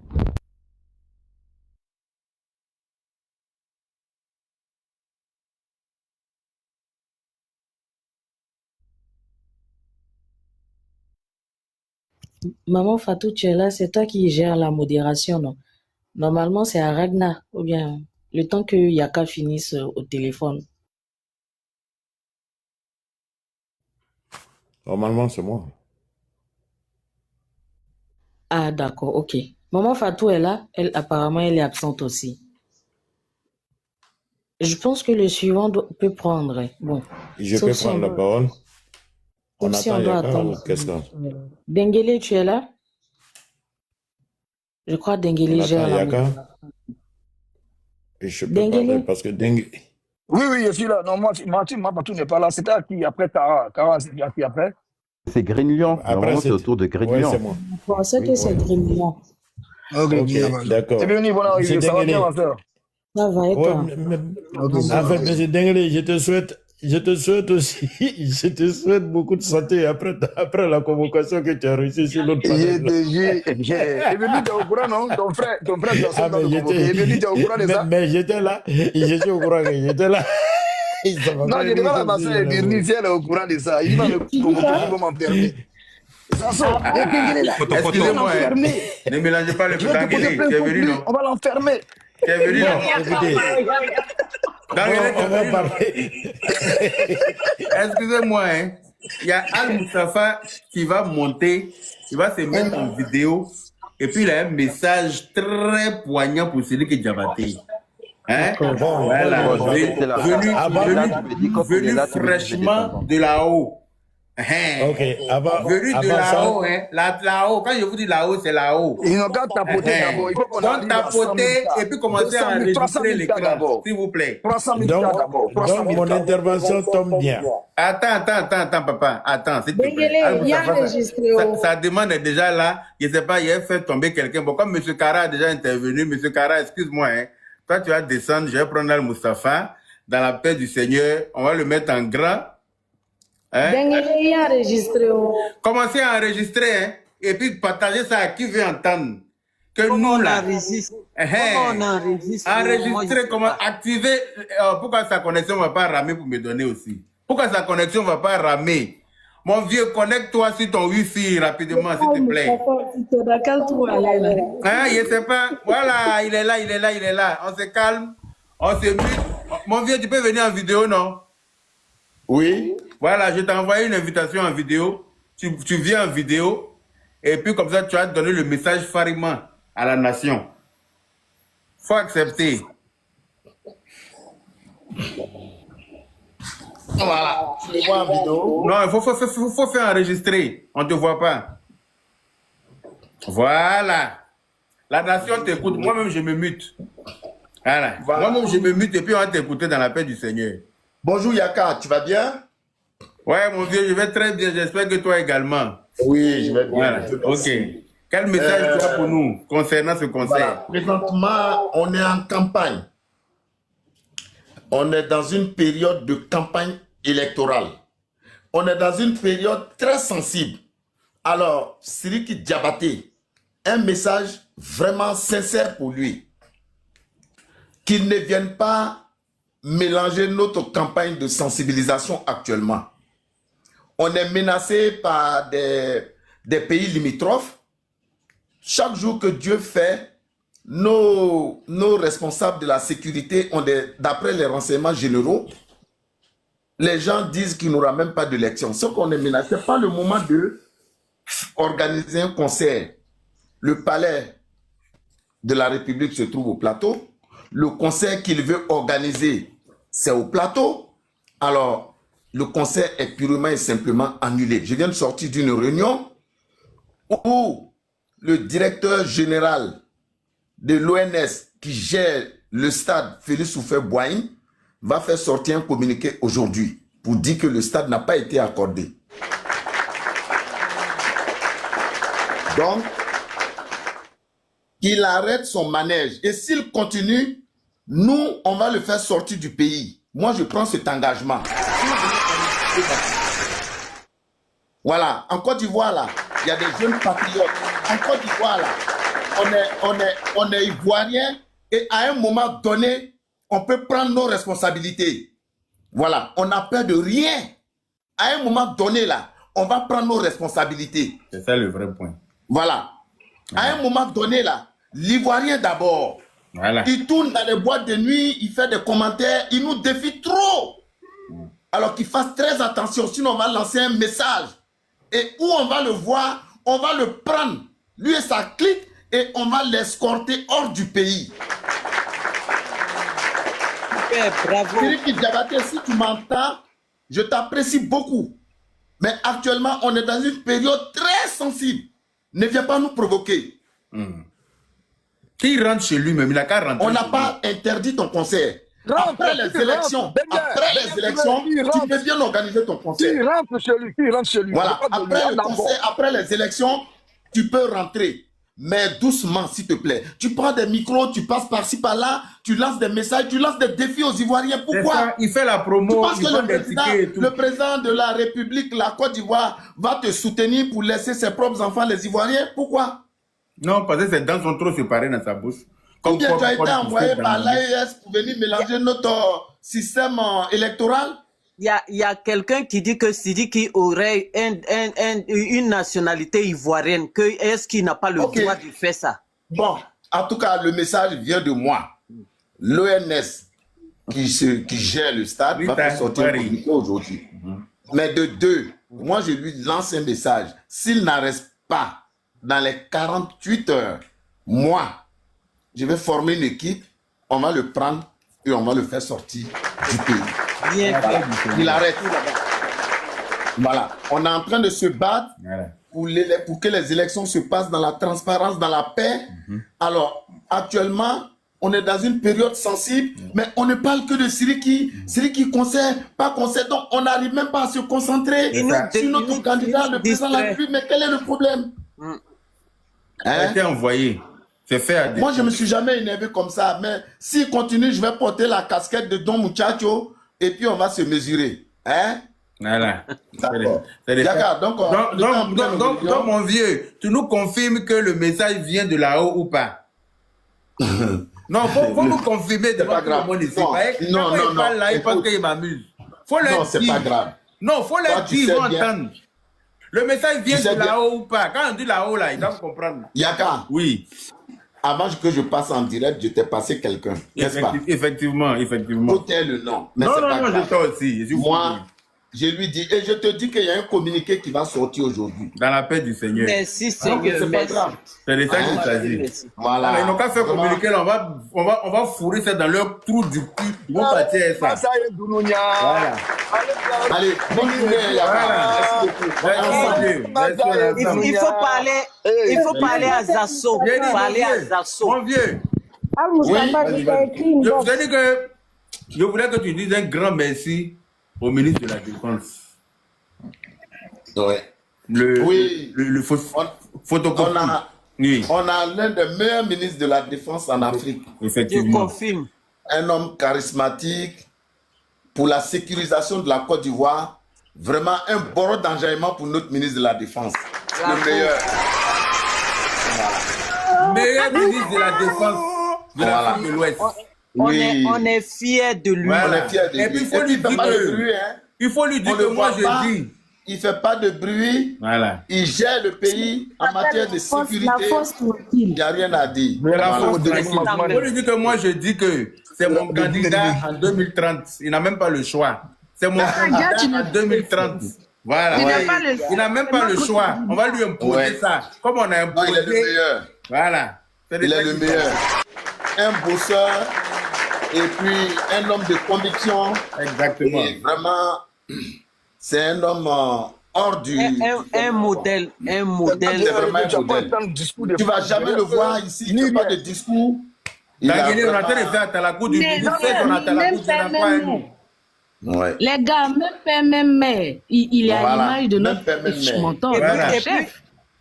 Maman Fatou, tu es là, c'est toi qui gères la modération, non? Normalement, c'est à Ragnar, ou bien le temps que Yaka finisse au téléphone. Normalement, c'est moi. Ah, d'accord, ok. Maman Fatou est là, apparemment, elle est absente aussi. Je pense que le suivant peut prendre. Bon. Je peux prendre la parole. On si on doit attendre. Dengele, tu es là? Je crois Dengele gère la modération. Je peux parler parce que Dengele... Oui, je suis là. Non, moi, Fatou n'est pas là. C'était à qui après Cara, c'est qui après? C'est Grignon. Après, c'est autour de Grignon. Oui, c'est moi. Je pensais que c'est Grignon. Ok, d'accord. C'est bienvenu, bon arrivé. Ça va bien, ma soeur? Ça va et toi? En fait, M. Dengele, je te souhaite aussi, je te souhaite beaucoup de santé après la convocation que tu as reçue sur l'autre panel. Bienvenue, tu es au courant, non? Ton frère, tu as bienvenue, tu es au courant de ça? Mais j'étais là, je suis au courant que j'étais là. Non, je devais la passer et dire, si elle est au courant de ça, il va me convoquer, il va m'enfermer. Excusez-moi, ne mélangez pas le Dengele, tu es venu, non? On va l'enfermer. Tu es venu, non? Écoutez. On va parler. Excusez-moi, il y a Al Mustafa qui va monter, il va se mettre en vidéo, et puis il a un message très poignant pour celui qui est Diabaté. Hein? Voilà, venu fraîchement de là-haut. Ok, venu de là-haut, hein? Là-haut, quand je vous dis là-haut, c'est là-haut. Ils n'ont qu'à tapoter d'abord. Il faut qu'on donc tapoter et puis commencer à enregistrer l'écran, s'il vous plaît. 300 000 d'abord. Donc mon intervention tombe bien. Attends, papa. Attends, s'il te plaît. Ça demande déjà là, je ne sais pas, il a fait tomber quelqu'un. Bon, comme M. Kara a déjà intervenu, M. Kara, excuse-moi, hein. Toi, tu vas descendre, je vais prendre Al Mustafa. Dans la paix du Seigneur, on va le mettre en grand. Hein? Commencez à enregistrer, hein? Et puis partager ça à qui veut entendre. Que comment nous, là, on enregistre? Enregistrer, comment activer. Pourquoi sa connexion ne va pas ramer pour me donner aussi? Pourquoi sa connexion ne va pas ramer? Mon vieux, connecte-toi sur ton Wi-Fi rapidement, s'il te plaît. Hein, je ne sais pas. Voilà, il est là. On se calme. On se mute. Mon vieux, tu peux venir en vidéo, non? Oui. Voilà, je t'ai envoyé une invitation en vidéo. Tu viens en vidéo. Et puis comme ça, tu vas donner le message farouchement à la nation. Faut accepter. Voilà. Tu le vois en vidéo? Non, il faut faire enregistrer. On ne te voit pas. Voilà. La nation t'écoute. Moi-même, je me mute. Voilà. Moi-même, je me mute et puis on va t'écouter dans la paix du Seigneur. Bonjour Yaka, tu vas bien? Ouais, mon vieux, je vais très bien. J'espère que toi également. Oui, je vais bien. Voilà. Ok. Quel message tu as pour nous concernant ce concert? Voilà. Présentement, on est en campagne. On est dans une période de campagne électorale. On est dans une période très sensible. Alors, Sidiki Diabaté, un message vraiment sincère pour lui. Qu'il ne vienne pas mélanger notre campagne de sensibilisation actuellement. On est menacé par des pays limitrophes. Chaque jour que Dieu fait, nos responsables de la sécurité ont d'après les renseignements généraux, les gens disent qu'il n'y aura même pas d'élection. Ce qu'on est menacé, pas le moment de organiser un concert. Le palais de la République se trouve au plateau. Le concert qu'il veut organiser, c'est au plateau. Alors, le concert est purement et simplement annulé. Je viens de sortir d'une réunion où le directeur général de l'ONS qui gère le stade Félix Houphouët-Boigny va faire sortir un communiqué aujourd'hui pour dire que le stade n'a pas été accordé. Donc, qu'il arrête son manège. Et s'il continue, nous, on va le faire sortir du pays. Moi, je prends cet engagement. Voilà, en Côte d'Ivoire, là, il y a des jeunes patriotes. En Côte d'Ivoire, là, on est ivoiriens et à un moment donné, on peut prendre nos responsabilités. Voilà, on n'a peur de rien. À un moment donné, là, on va prendre nos responsabilités. C'est ça le vrai point. Voilà. À un moment donné, là, l'Ivoirien d'abord, voilà. Il tourne dans les boîtes de nuit, il fait des commentaires, il nous défie trop. Alors qu'il fasse très attention, sinon on va lancer un message. Et où on va le voir, on va le prendre, lui et sa clique, et on va l'escorter hors du pays. Super, bravo. Sidiki Diabaté, si tu m'entends, je t'apprécie beaucoup. Mais actuellement, on est dans une période très sensible. Ne viens pas nous provoquer. Qui rentre chez lui-même, il n'a qu'à rentrer. On n'a pas interdit ton concert. Après les élections, tu peux bien organiser ton concert. Qui rentre chez lui. Voilà, après le concert, après les élections, tu peux rentrer. Mais doucement, s'il te plaît. Tu prends des micros, tu passes par-ci, par-là, tu lances des messages, tu lances des défis aux Ivoiriens. Pourquoi? Ça, il fait la promo. Tu penses que le président de la République, la Côte d'Ivoire, va te soutenir pour laisser ses propres enfants, les Ivoiriens? Pourquoi? Non, parce que ses dents sont trop séparées dans sa bouche. Combien tu as été envoyé par l'AES pour venir mélanger notre système électoral? Il y a quelqu'un qui dit que Sidiki aurait une nationalité ivoirienne. Est-ce qu'il n'a pas le droit de faire ça? Bon, en tout cas, le message vient de moi. L'ONS qui gère le stade va faire sortir un communiqué aujourd'hui. Mais de deux, moi je lui lance un message. S'il n'arrête pas dans les 48 heures, moi, je vais former une équipe, on va le prendre et on va le faire sortir du pays. Bien Voilà. fait. Il arrête. Voilà. On est en train de se battre pour que les élections se passent dans la transparence, dans la paix. Alors, actuellement, on est dans une période sensible, mais on ne parle que de Siriki concert, pas concert. Donc, on n'arrive même pas à se concentrer sur notre candidat, le président de la République. Mais quel est le problème? a été envoyé. C'est fait. Moi, je ne me suis jamais énervé comme ça. Mais s'il continue, je vais porter la casquette de Don Muchacho et puis on va se mesurer. Hein? Voilà. D'accord. Donc, mon vieux, tu nous confirmes que le message vient de là-haut ou pas? Non, faut nous confirmer devant tout le monde ici. Non, il parle là, il pense qu'il m'amuse. Non, c'est pas grave. Non, faut les dire, ils vont entendre. Le message vient de là-haut ou pas? Quand on dit là-haut, là, ils doivent comprendre. Yaka. Oui. Avant que je passe en direct, je t'ai passé quelqu'un. N'est-ce pas? Effectivement. Peut-être le nom. Mais non, c'est pas grave. je toi aussi. Moi, je lui dis, et je te dis qu'il y a un communiqué qui va sortir aujourd'hui. Dans la paix du Seigneur. Merci, Seigneur. C'est pas grave. C'est de ça qu'il s'agit. Voilà. Ils n'ont qu'à faire communiquer, là, on va fourrer ça dans leur trou du cul. Ils vont partir à ça. Voilà. Allez, bonne journée, Yaka. Il faut parler à Zasso. Parler à Zasso. Mon vieux. Je voulais que tu dises un grand merci au ministre de la Défense. Ouais. Le photocopie. On a l'un des meilleurs ministres de la Défense en Afrique. Effectivement. Je confirme. Un homme charismatique pour la sécurisation de la Côte d'Ivoire. Vraiment un bourreau d'enjaillement pour notre ministre de la Défense. Le meilleur. Meilleur ministre de la Défense de l'Afrique de l'Ouest. On est fiers de lui. Voilà. On est fiers de lui. Et puis il faut lui dire que moi je dis. Il ne fait pas de bruit. Voilà. Il gère le pays en matière de sécurité. Il n'y a rien à dire. Mais la force tranquille. Il faut lui dire que moi je dis que c'est mon candidat en 2030. Il n'a même pas le choix. C'est mon candidat en 2030. Voilà. Il n'a même pas le choix. On va lui imposer ça. Comme on a imposé. Il est le meilleur. Voilà. Il est le meilleur. Un bosseur et puis un homme de conviction. Exactement. Et vraiment, c'est un homme hors du... Un modèle. C'est vraiment un modèle. Tu ne vas jamais le voir ici. Il n'y a pas de discours. On a train de faire à la cour du ministère. On a à la cour du ouais. Les gars, même père, il est à l'image de notre mentor.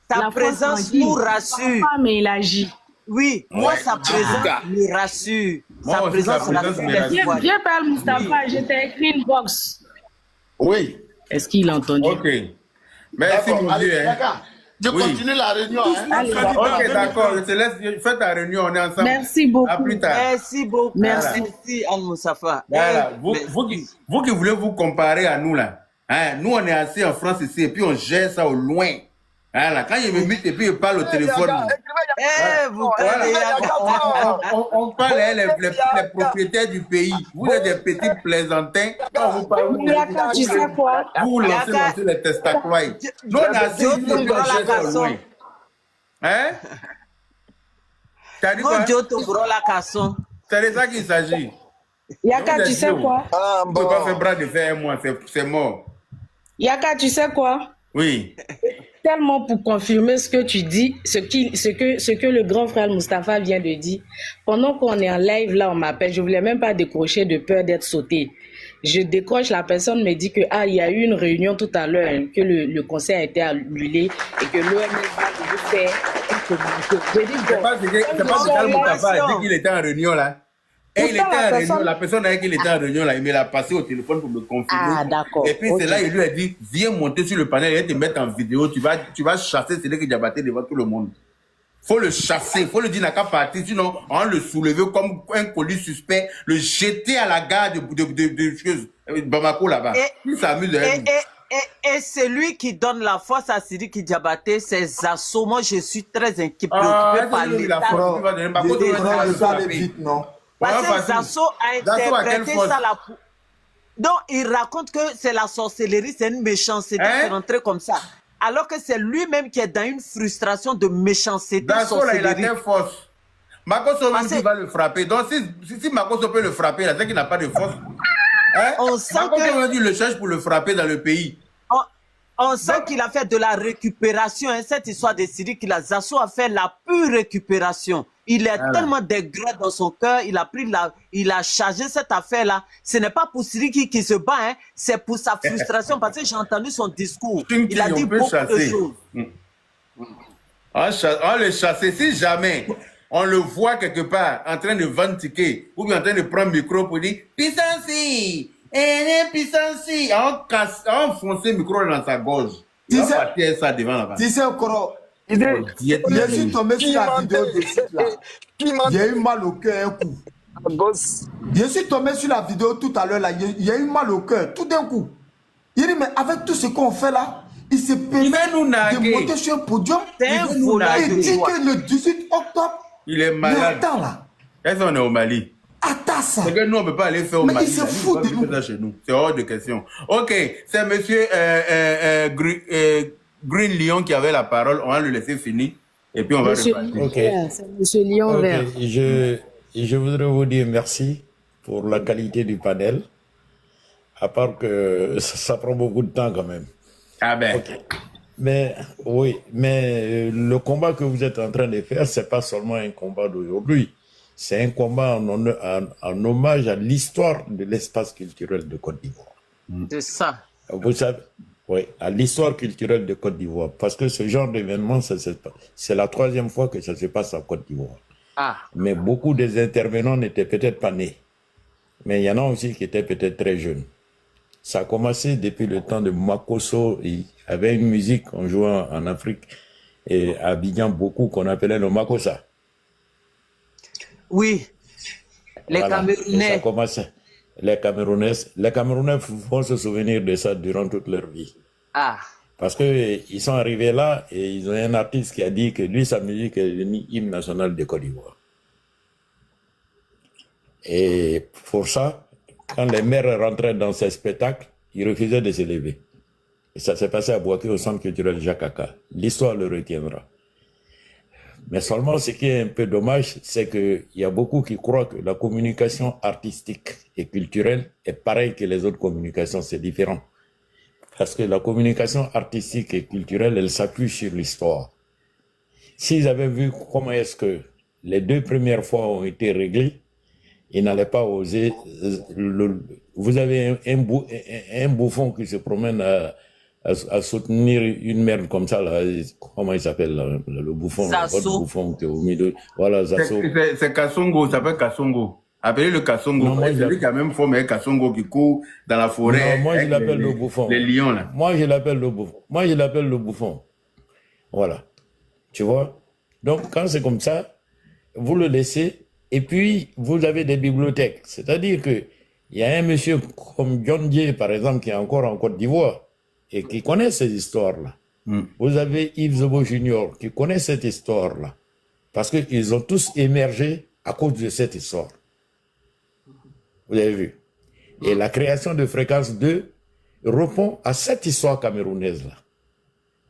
Sa présence nous rassure. Mais il agit. Oui, moi, sa présence me rassure. Sa présence me rassure. Viens par Moustapha, je t'ai écrit une box. Oui. Est-ce qu'il a entendu? Ok. Merci, mon Dieu. Je continue la réunion. Ok, d'accord. Je te laisse. Fais ta réunion, on est ensemble. Merci beaucoup. À plus tard. Merci beaucoup. Merci, Al-Moussafa. Voilà. Vous qui voulez vous comparer à nous, là. Hein? Nous, on est assis en France ici et puis on gère ça au loin. Voilà. Quand il me met et puis il parle au téléphone. On parle les propriétaires du pays. Vous êtes des petits plaisantins. Quand vous parlez, tu sais quoi? vous lancez les testaclois. Nous, on est assis ici et puis on gère ça au loin. Hein? T'as dit quoi? C'est de ça qu'il s'agit. Yaka, tu sais quoi? On ne peut pas faire bras de fer, moi, c'est mort. Yaka, tu sais quoi? Oui. Tellement pour confirmer ce que tu dis, ce que le grand frère Moustapha vient de dire. Pendant qu'on est en live, là, on m'appelle. Je ne voulais même pas décrocher de peur d'être sauté. Je décroche, la personne me dit que il y a eu une réunion tout à l'heure, que le conseil a été annulé et que l'OMS va faire un communiqué. C'est pas que Moustapha a dit qu'il était en réunion, là. Et il était en réunion, la personne avec qui il était en réunion, là, il me l'a passé au téléphone pour me confirmer. Ah, d'accord. Et puis c'est là, il lui a dit, viens monter sur le panel et te mettre en vidéo, tu vas chasser Siriki Diabaté devant tout le monde. Faut le chasser, faut le dire n'a qu'à partir, sinon on va le soulever comme un colis suspect, le jeter à la gare de Bamako là-bas. Il s'amuse de Et c'est lui qui donne la force à Siriki Diabaté, ses assauts. Moi, je suis très inquiet, préoccupé par l'État. Non. Parce que Zasso a interprété ça là. Donc, il raconte que c'est la sorcellerie, c'est une méchanceté, c'est rentré comme ça. Alors que c'est lui-même qui est dans une frustration de méchanceté, sorcellerie. Il a été force. Makosso même qui va le frapper. Donc, si Makosso peut le frapper, c'est qu'il n'a pas de force. On sent que il le cherche pour le frapper dans le pays. On sent qu'il a fait de la récupération. Cette histoire de Sidi Zasso a fait la pure récupération. Il est tellement dégré dans son cœur. Il a chargé cette affaire-là. Ce n'est pas pour Sidi qui se bat, c'est pour sa frustration. Parce que j'ai entendu son discours. Il a dit beaucoup de choses. On le chasse. Si jamais on le voit quelque part en train de vendre ticket ou bien en train de prendre le micro pour dire Pissansi, Pissansi, on enfonce le micro dans sa gorge. Il va partir ça devant la bas. Tu sais, Okoro, je suis tombé sur la vidéo de site là. Il y a eu mal au cœur un coup. Je suis tombé sur la vidéo tout à l'heure là. Il y a eu mal au cœur tout d'un coup. Il dit, mais avec tout ce qu'on fait là, il s'est permis de monter sur un podium et dit que le 18 octobre, il est malade. Mais attends là. Est-ce qu'on est au Mali? Attends ça. C'est que nous, on ne peut pas aller faire au Mali. Mais il se fout de nous. Chez nous. C'est hors de question. Ok, c'est monsieur Green Lion qui avait la parole. On va le laisser finir. Et puis on va repartir. C'est monsieur Lion Vert. Je voudrais vous dire merci pour la qualité du panel. À part que ça prend beaucoup de temps quand même. Ah ben. Okay. Mais oui, mais le combat que vous êtes en train de faire, c'est pas seulement un combat d'aujourd'hui. C'est un combat en hommage à l'histoire de l'espace culturel de Côte d'Ivoire. C'est ça. Vous savez, oui, à l'histoire culturelle de Côte d'Ivoire. Parce que ce genre d'événement, c'est la 3e fois que ça se passe en Côte d'Ivoire. Mais beaucoup des intervenants n'étaient peut-être pas nés. Mais il y en a aussi qui étaient peut-être très jeunes. Ça a commencé depuis le temps de Makosso. Il y avait une musique qu'on jouait en Afrique et à Abidjan beaucoup qu'on appelait le Makossa. Oui, les Camerounais. Ça a commencé. Les Camerounais vont se souvenir de ça durant toute leur vie. Parce qu'ils sont arrivés là et ils ont un artiste qui a dit que lui, sa musique est devenue hymne national de Côte d'Ivoire. Et pour ça, quand les maires rentraient dans ces spectacles, ils refusaient de se lever. Et ça s'est passé à Boaké au centre culturel Jacques Aka. L'histoire le retiendra. Mais seulement ce qui est un peu dommage, c'est qu'il y a beaucoup qui croient que la communication artistique et culturelle est pareille que les autres communications, c'est différent. Parce que la communication artistique et culturelle, elle s'appuie sur l'histoire. S'ils avaient vu comment est-ce que les 2 premières fois ont été réglées, ils n'allaient pas oser. Vous avez un bouffon qui se promène à soutenir une merde comme ça, là. Comment il s'appelle, le bouffon? Votre bouffon qui est au milieu. Voilà, Zasso. C'est Kassongo, ça s'appelle Kassongo. Appelez le Kassongo. C'est lui qui a même formé un Kassongo qui court dans la forêt. Non, moi je l'appelle le bouffon. Les lions, là. Moi je l'appelle le bouffon. Moi je l'appelle le bouffon. Voilà. Tu vois? Donc quand c'est comme ça, vous le laissez. Et puis, vous avez des bibliothèques. C'est-à-dire que il y a un monsieur comme John Dier, par exemple, qui est encore en Côte d'Ivoire et qui connaît ces histoires-là. Vous avez Yves Zobo Junior qui connaît cette histoire-là. Parce qu'ils ont tous émergé à cause de cette histoire. Vous avez vu. Et la création de Fréquence 2 répond à cette histoire camerounaise-là.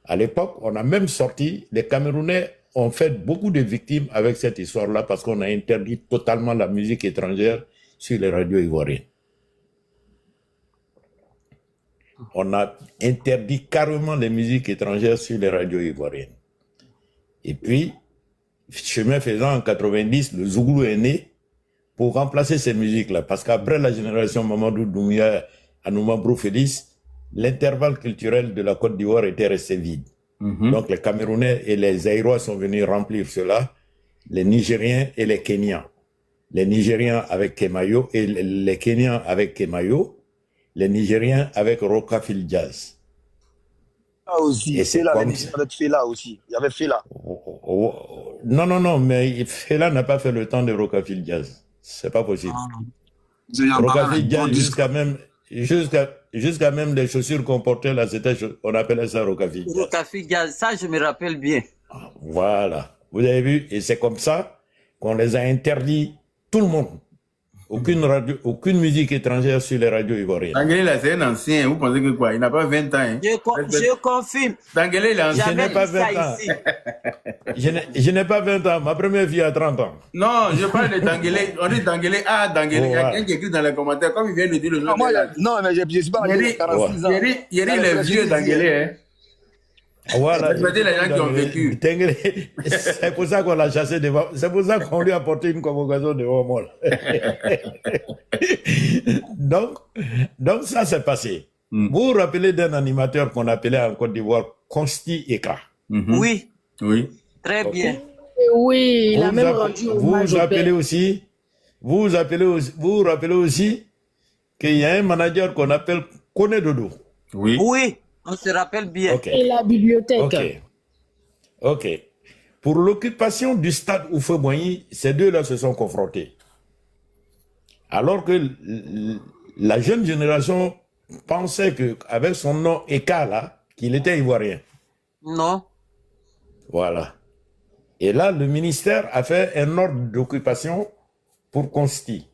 À l'époque, on a même sorti, les Camerounais ont fait beaucoup de victimes avec cette histoire-là parce qu'on a interdit totalement la musique étrangère sur les radios ivoiriennes. On a interdit carrément les musiques étrangères sur les radios ivoiriennes. Et puis, chemin faisant, en 90, le Zouglou est né pour remplacer ces musiques-là. Parce qu'après la génération Mamadou Doumbouya, Anouma Brou Félix, l'intervalle culturel de la Côte d'Ivoire était resté vide. Donc les Camerounais et les Zaïrois sont venus remplir cela, les Nigériens et les Kenyans. Les Nigériens avec Kemayo et les Kenyans avec Kemayo, les Nigériens avec Rockabilly Jazz. Aussi, et c'est là, avec Fela aussi. Il y avait Fela. Non, mais Fela n'a pas fait le temps de Rockabilly Jazz. C'est pas possible. Rockabilly Jazz jusqu'à même les chaussures qu'on portait là, on appelait ça Rockabilly Jazz. Rockabilly Jazz, ça je me rappelle bien. Voilà. Vous avez vu, et c'est comme ça qu'on les a interdits, tout le monde. aucune musique étrangère sur les radios ivoiriennes. Tanguélé, là, c'est un ancien. Vous pensez que quoi? Il n'a pas 20 ans. Hein? Je confirme. Tanguélé, il est ancien. Je n'ai pas 20 ans. Je n'ai pas 20 ans. Ma première fille a 30 ans. Non, je parle de Tanguélé. On dit Tanguélé. Ah, Tanguélé. Il y a quelqu'un qui écrit dans les commentaires. Comme il vient de dire le nom. Non, mais je ne suis pas à 46 ans. Il y a les vieux Tanguélé. Hein? Voilà. Les gens qui ont vécu. C'est pour ça qu'on l'a chassé devant. C'est pour ça qu'on lui a porté une convocation devant moi. Donc ça s'est passé. Vous vous rappelez d'un animateur qu'on appelait en Côte d'Ivoire Consti Eka? Oui. Oui. Très bien. Oui, il a même rendu hommage au père. Vous vous rappelez aussi qu'il y a un manager qu'on appelle Kone Dodo. Oui. Oui, on se rappelle bien. Okay. Et la bibliothèque. Ok. Pour l'occupation du stade Houphouët-Boigny, ces deux-là se sont confrontés. Alors que la jeune génération pensait qu'avec son nom Eka là, qu'il était ivoirien. Non. Voilà. Et là, le ministère a fait un ordre d'occupation pour Consti.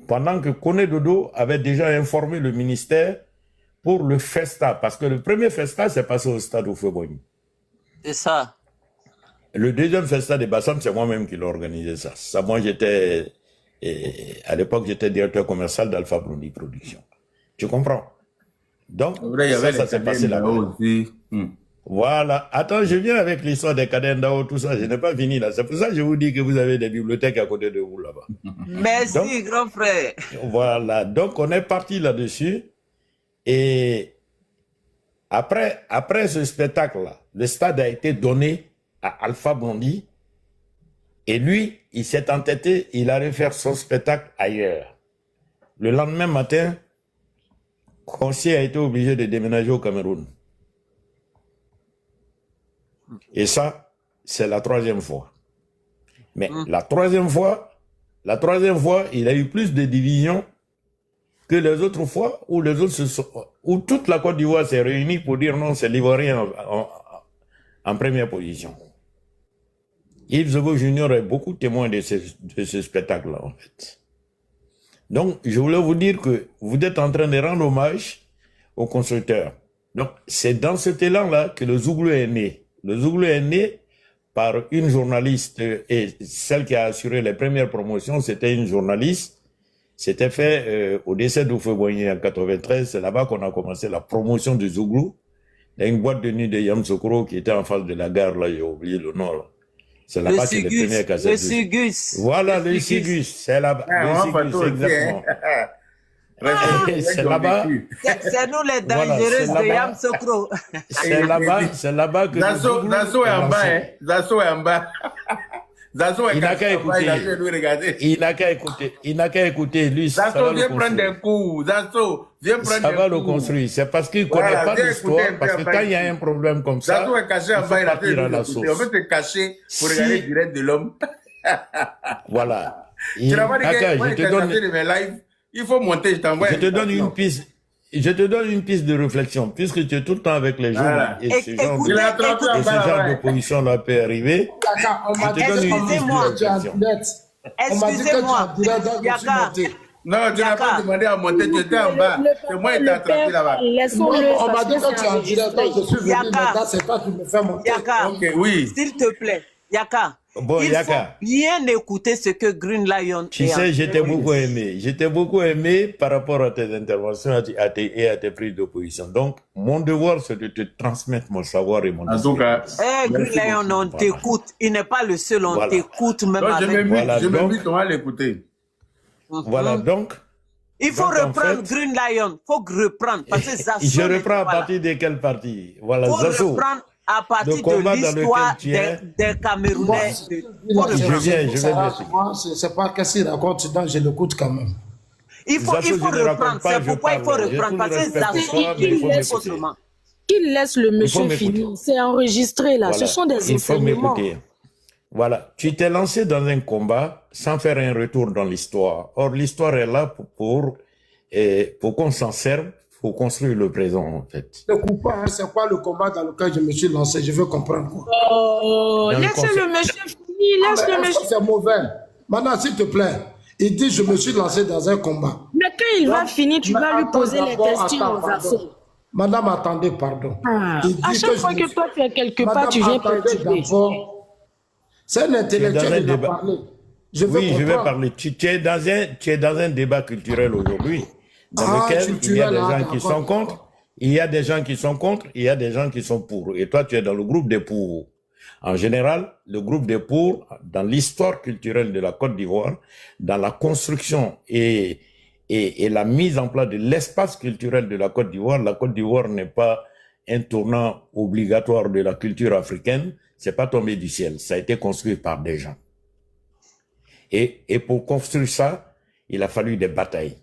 Pendant que Kone Dodo avait déjà informé le ministère pour le Festa, parce que le premier Festa s'est passé au stade Houphouët-Boigny. C'est ça. Le deuxième Festa de Bassam, c'est moi-même qui l'ai organisé ça. Moi, à l'époque, j'étais directeur commercial d'Alpha Blondy Production. Tu comprends? Donc, ça s'est passé là-bas. Aussi. Voilà. Attends, je viens avec l'histoire des Kadendao, tout ça. Je n'ai pas fini là. C'est pour ça que je vous dis que vous avez des bibliothèques à côté de vous là-bas. Merci, donc, grand frère. Voilà. Donc, on est parti là-dessus. Et après ce spectacle-là, le stade a été donné à Alpha Blondy. Et lui, il s'est entêté, il allait faire son spectacle ailleurs. Le lendemain matin, Consti a été obligé de déménager au Cameroun. Et ça, c'est la troisième fois. Mais la troisième fois, il a eu plus de divisions que les autres fois où toute la Côte d'Ivoire s'est réunie pour dire non, c'est l'Ivoirien en première position. Yves Zogo Junior est beaucoup témoin de ce spectacle-là, en fait. Donc, je voulais vous dire que vous êtes en train de rendre hommage aux constructeurs. Donc, c'est dans cet élan-là que le Zouglou est né. Le Zouglou est né par une journaliste, et celle qui a assuré les premières promotions, c'était une journaliste. C'était fait au décès d'Houphouët-Boigny en 93. C'est là-bas qu'on a commencé la promotion du Zouglou. Il y a une boîte de nuit de Yamoussoukro qui était en face de la gare, là, j'ai oublié le nom, là. C'est là-bas que les premières cassettes. Le Sigus. Voilà, le Sigus. C'est là-bas. Le Sigus, exactement. C'est là-bas. C'est nous les dangereux de Yamoussoukro. C'est là-bas que... Zasso est en bas, hein. Zasso est en bas. Zasso est il n'a qu'à écouter. Il n'a qu'à écouter. Lui, Zasso, viens prendre des coups. Zasso, viens prendre des coups. Ça va le construire. C'est parce qu'il ne connaît pas l'histoire. Parce que quand il y a un problème comme ça, Zasso est caché en bas, il a fait la sauce. On veut te cacher pour regarder le direct de l'homme. Voilà. Tu n'as pas dit que moi, je de mes lives. Il faut monter, je t'envoie. Je te donne une piste. Je te donne une piste de réflexion, puisque tu es tout le temps avec les gens et ce genre d'opposition-là peut arriver. Excusez-moi. Excusez-moi. Non, tu n'as pas demandé à monter, tu étais en bas. C'est moi qui t'ai attrapé là-bas. On m'a dit que tu es en direct, je suis venu maintenant, c'est toi qui me fais monter. Yaka, s'il te plaît, Yaka. Bon, il faut bien écouter ce que Green Lion tu sais, j'étais beaucoup aimé. J'étais beaucoup aimé par rapport à tes interventions et à tes prises d'opposition. Donc, mon devoir, c'est de te transmettre mon savoir et mon expérience. Green Lion, on t'écoute. Il n'est pas le seul, on t'écoute même avec... Je m'invite, on va l'écouter. Voilà, donc... Il faut reprendre Green Lion. Il faut reprendre. Parce que Zasso... Je reprends à partir de quelle partie? Voilà, Zasso. Reprendre à partir de l'histoire des Camerounais. Je viens. Moi, c'est pas qu'est-ce qu'il raconte, donc je l'écoute quand même. Il faut reprendre. C'est pourquoi il faut reprendre. Parce que Zasso, qu'il laisse le monsieur finir. C'est enregistré là. Ce sont des enseignements. Voilà. Tu t'es lancé dans un combat sans faire un retour dans l'histoire. Or, l'histoire est là pour qu'on s'en serve. Pour construire le présent, en fait. Ne coupe pas, c'est quoi le combat dans lequel je me suis lancé? Je veux comprendre. Oh, laisse le monsieur finir, laisse le monsieur. C'est mauvais. Maintenant, s'il te plaît, Il dit, je me suis lancé dans un combat. Mais quand il va finir, tu vas lui poser les questions aux assauts. Madame, attendez, pardon. À chaque fois que toi tu es quelque part, tu viens perturber. C'est un intellectuel qui va parler. Je vais parler. Tu es dans un débat culturel aujourd'hui, dans lequel il y a des gens qui sont contre, il y a des gens qui sont contre, il y a des gens qui sont pour. Et toi, tu es dans le groupe des pour. En général, le groupe des pour, dans l'histoire culturelle de la Côte d'Ivoire, dans la construction et la mise en place de l'espace culturel de la Côte d'Ivoire n'est pas un tournant obligatoire de la culture africaine, c'est pas tombé du ciel, ça a été construit par des gens. Et pour construire ça, il a fallu des batailles